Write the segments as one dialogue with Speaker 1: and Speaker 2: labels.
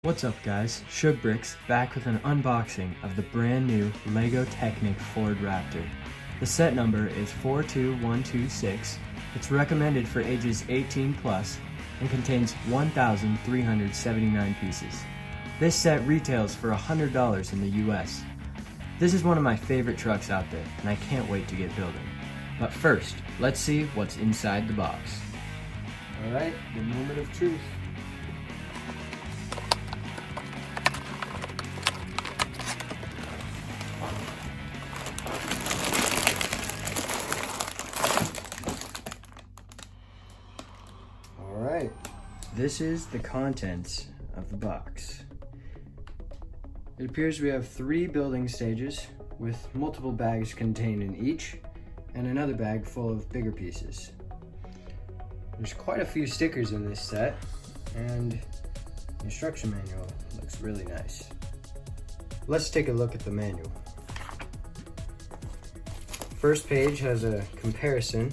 Speaker 1: What's up guys, Shugbricks back with an unboxing of the brand new LEGO Technic Ford Raptor. The set number is 42126, it's recommended for ages 18 plus, and contains 1,379 pieces. This set retails for $100 in the US. This is one of my favorite trucks out there, and I can't wait to get building. But first, let's see what's inside the box. Alright, the moment of truth. Alright, this is the contents of the box. It appears we have 3 building stages with multiple bags contained in each and another bag full of bigger pieces. There's quite a few stickers in this set and the instruction manual looks really nice. Let's take a look at the manual. First page has a comparison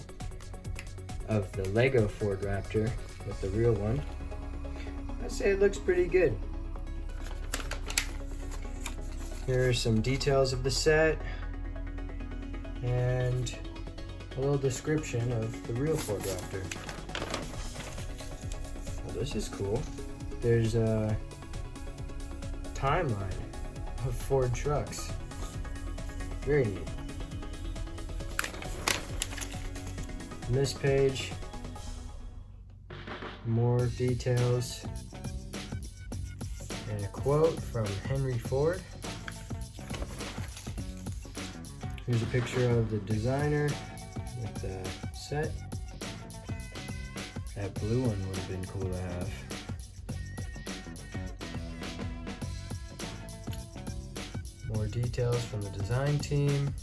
Speaker 1: of the LEGO Ford Raptor with the real one. I'd say it looks pretty good. Here are some details of the set and a little description of the real Ford Raptor. Well, this is cool. There's a timeline of Ford trucks. Very neat. On this page, more details and a quote from Henry Ford. Here's a picture of the designer with the set. That blue one would have been cool to have. More details from the design team.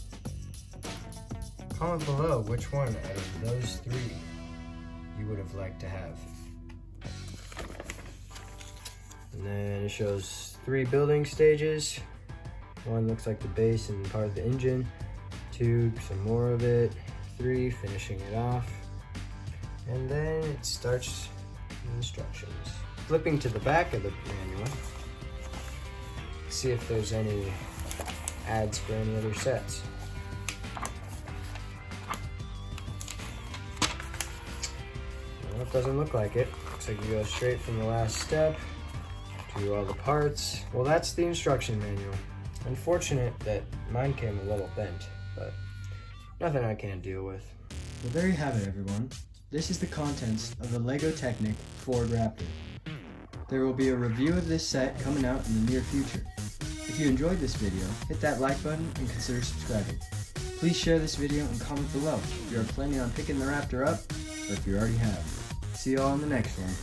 Speaker 1: Comment below which one out of those 3 you would have liked to have. And then it shows 3 building stages. One looks like the base and part of the engine. 2, some more of it. 3, finishing it off. And then it starts the instructions. Flipping to the back of the manual, see if there's any ads for any other sets. Well, it doesn't look like it. Looks like you go straight from the last step to all the parts. Well, that's the instruction manual. Unfortunate that mine came a little bent, but nothing I can't deal with. Well, there you have it, everyone. This is the contents of the LEGO Technic Ford Raptor. There will be a review of this set coming out in the near future. If you enjoyed this video, hit that like button and consider subscribing. Please share this video and comment below if you are planning on picking the Raptor up or if you already have. See you all in the next one.